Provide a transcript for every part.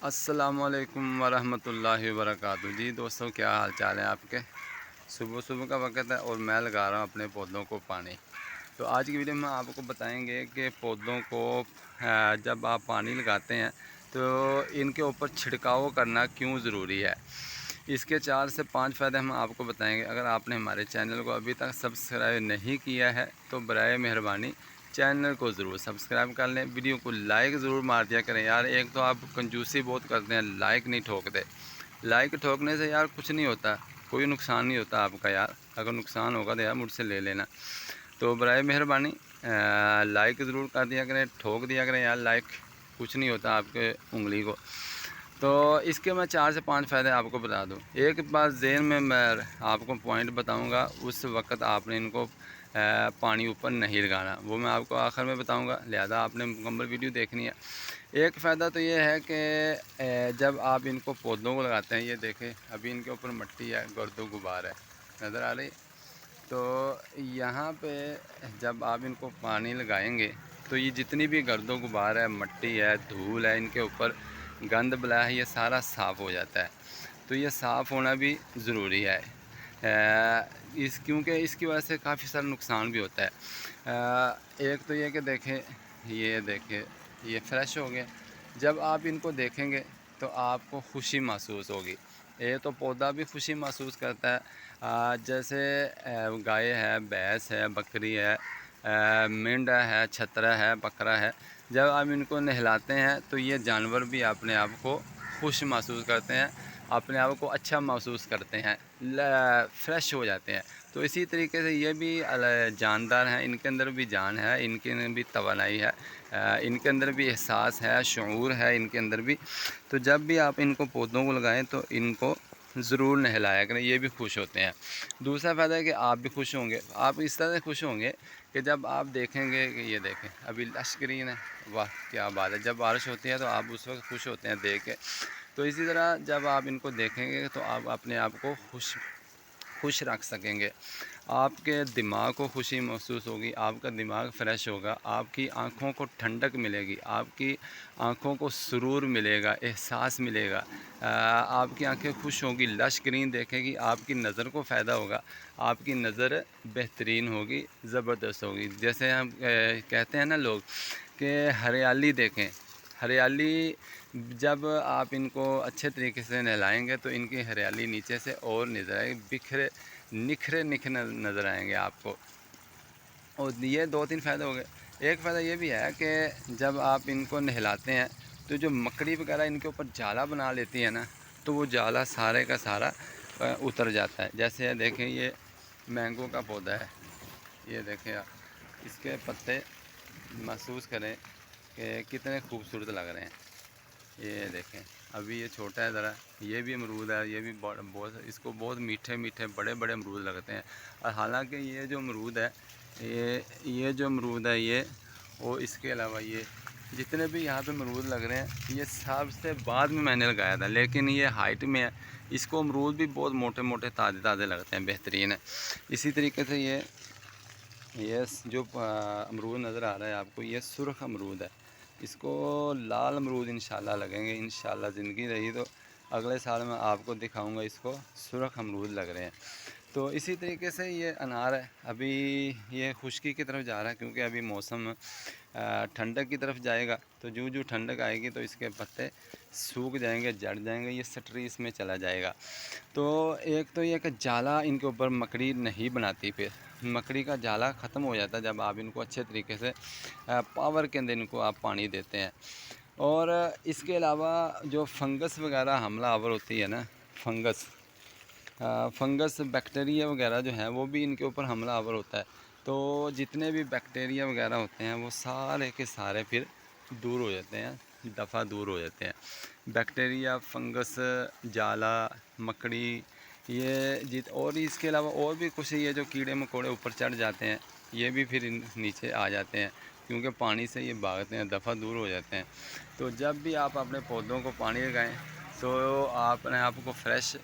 अस्सलामुअलैकुम वरहमतुल्लाहि वबरकातुहू। जी दोस्तों, क्या हाल चाल है आपके। सुबह सुबह का वक्त है और मैं लगा रहा हूँ अपने पौधों को पानी। तो आज की वीडियो में आपको बताएंगे कि पौधों को जब आप पानी लगाते हैं तो इनके ऊपर छिड़काव करना क्यों ज़रूरी है। इसके 4 से 5 फ़ायदे हम आपको बताएंगे। अगर आपने हमारे चैनल को अभी तक सब्सक्राइब नहीं किया है तो बराए मेहरबानी चैनल को ज़रूर सब्सक्राइब कर लें। वीडियो को लाइक ज़रूर मार दिया करें यार। एक तो आप कंजूसी बहुत करते हैं, लाइक नहीं ठोकते। लाइक ठोकने से यार कुछ नहीं होता, कोई नुकसान नहीं होता आपका यार। अगर नुकसान होगा तो यार मुझसे ले लेना। तो बराए मेहरबानी लाइक ज़रूर कर दिया करें, ठोक दिया करें यार। लाइक कुछ नहीं होता आपके उंगली को। तो इसके मैं 4 से 5 फ़ायदे आपको बता दूं। एक बार ज़हन में मैं आपको पॉइंट बताऊंगा, उस वक्त आपने इनको पानी ऊपर नहीं लगाना, वो मैं आपको आखिर में बताऊंगा। लिहाजा आपने मुकम्मल वीडियो देखनी है। एक फ़ायदा तो ये है कि जब आप इनको पौधों को लगाते हैं, ये देखें अभी इनके ऊपर मिट्टी है, गर्दो गुबार है, नज़र आ रही। तो यहाँ पे जब आप इनको पानी लगाएंगे तो ये जितनी भी गर्दो गुबार है, मिट्टी है, धूल है, इनके ऊपर गंद बला है, ये सारा साफ़ हो जाता है। तो ये साफ़ होना भी ज़रूरी है। क्योंकि इसकी वजह से काफ़ी सारा नुकसान भी होता है। एक तो ये कि देखें ये फ्रेश हो गए। जब आप इनको देखेंगे तो आपको खुशी महसूस होगी। ये तो पौधा भी खुशी महसूस करता है। जैसे गाय है, भैंस है, बकरी है, मेंढा है, छतरा है, बकरा है। जब आप इनको नहलाते हैं तो ये जानवर भी अपने आप को खुश महसूस करते हैं, अपने आप को अच्छा महसूस करते हैं, फ्रेश हो जाते हैं। तो इसी तरीके से ये भी जानदार हैं, इनके अंदर भी जान है, इनके अंदर भी तवानाई है, इनके अंदर भी एहसास है, शऊर है इनके अंदर भी। तो जब भी आप इनको पौधों को लगाएं तो इनको ज़रूर नहलाया करें, ये भी खुश होते हैं। दूसरा फ़ायदा है कि आप भी खुश होंगे। आप इस तरह से खुश होंगे कि जब आप देखेंगे कि ये देखें अभी लश ग्रीन है, वाह क्या बात है। जब बारिश होती है तो आप उस वक्त खुश होते हैं देख के। तो इसी तरह जब आप इनको देखेंगे तो आप अपने आप को खुश खुश रख सकेंगे। आपके दिमाग को खुशी महसूस होगी, आपका दिमाग फ्रेश होगा, आपकी आँखों को ठंडक मिलेगी, आपकी आँखों को सुरूर मिलेगा, एहसास मिलेगा। आपकी आँखें खुश होंगी, लश ग्रीन देखेंगी, आपकी नज़र को फ़ायदा होगा, आपकी नज़र बेहतरीन होगी, ज़बरदस्त होगी। जैसे हम कहते हैं ना लोग कि हरियाली देखें, हरियाली जब आप इनको अच्छे तरीके से नहलाएंगे तो इनकी हरियाली नीचे से और नज़र आएगी, बिखरे निखरे निखरे नज़र आएंगे आपको। और ये 2-3 फ़ायदे हो गए। एक फ़ायदा ये भी है कि जब आप इनको नहलाते हैं तो जो मकड़ी वगैरह इनके ऊपर जाला बना लेती है ना, तो वो जाला सारे का सारा उतर जाता है। जैसे देखें ये मैंगो का पौधा है, ये देखें आप, इसके पत्ते महसूस करें कि कितने खूबसूरत लग रहे हैं। ये देखें अभी ये छोटा है ज़रा, ये भी अमरूद है, ये भी बहुत, इसको बहुत मीठे मीठे बड़े बड़े अमरूद लगते हैं। और हालांकि ये जो अमरूद है, ये जो अमरूद है ये, और इसके अलावा ये जितने भी यहाँ पे अमरूद लग रहे हैं ये सबसे बाद में मैंने लगाया था, लेकिन ये हाइट में है। इसको अमरूद भी बहुत मोटे मोटे ताज़े ताज़े लगते हैं, बेहतरीन है। इसी तरीके से ये जो अमरूद नज़र आ रहा है आपको, ये सुर्ख अमरूद है। इसको लाल अमरूद इंशाल्लाह लगेंगे, इंशाल्लाह ज़िंदगी रही तो अगले साल मैं आपको दिखाऊंगा। इसको सुर्ख अमरूद लग रहे हैं। तो इसी तरीके से ये अनार है, अभी ये खुश्की की तरफ जा रहा है क्योंकि अभी मौसम ठंडक की तरफ जाएगा। तो जो जो ठंडक आएगी तो इसके पत्ते सूख जाएंगे, जड़ जाएंगे, ये सटरी इसमें चला जाएगा। तो एक तो ये कि जाला इनके ऊपर मकड़ी नहीं बनाती, फिर मकड़ी का जाला ख़त्म हो जाता है जब आप इनको अच्छे तरीके से पावर के अंदर इनको आप पानी देते हैं। और इसके अलावा जो फंगस वगैरह हमला आवर होती है ना, फंगस बैक्टीरिया वगैरह जो है वो भी इनके ऊपर हमला आवर होता है। तो जितने भी बैक्टीरिया वगैरह होते हैं वो सारे के सारे फिर दूर हो जाते हैं, दफ़ा दूर हो जाते हैं। बैक्टीरिया, फंगस, जाला, मकड़ी, ये और इसके अलावा और भी कुछ ये जो कीड़े मकोड़े ऊपर चढ़ जाते हैं, ये भी फिर नीचे आ जाते हैं क्योंकि पानी से ये भागते हैं, दफ़ा दूर हो जाते हैं। तो जब भी आप अपने पौधों को पानी लगाएं तो अपने आप को फ्रेश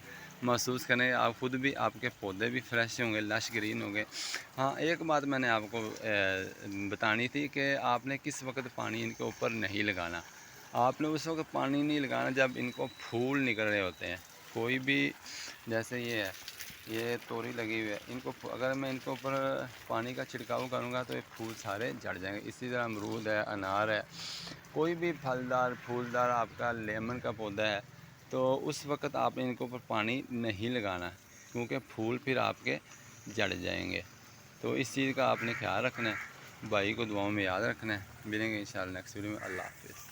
महसूस करें, आप ख़ुद भी, आपके पौधे भी फ्रेश होंगे, लश ग्रीन होंगे। हाँ, एक बात मैंने आपको बतानी थी कि आपने किस वक्त पानी इनके ऊपर नहीं लगाना। आपने उस वक्त पानी नहीं लगाना जब इनको फूल निकल रहे होते हैं। कोई भी, जैसे ये है, ये तोरी लगी हुई है, इनको अगर मैं इनके ऊपर पानी का छिड़काव करूँगा तो ये फूल सारे झड़ जाएंगे। इसी तरह अमरूद है, अनार है, कोई भी फलदार फूलदार आपका लेमन का पौधा है, तो उस वक्त आप इनके ऊपर पानी नहीं लगाना, क्योंकि फूल फिर आपके झड़ जाएंगे। तो इस चीज़ का आपने ख्याल रखना है। भाई को दुआओं में याद रखना है। मिलेंगे इंशाल्लाह नेक्स्ट वीडियो में। अल्लाह हाफ़िज़।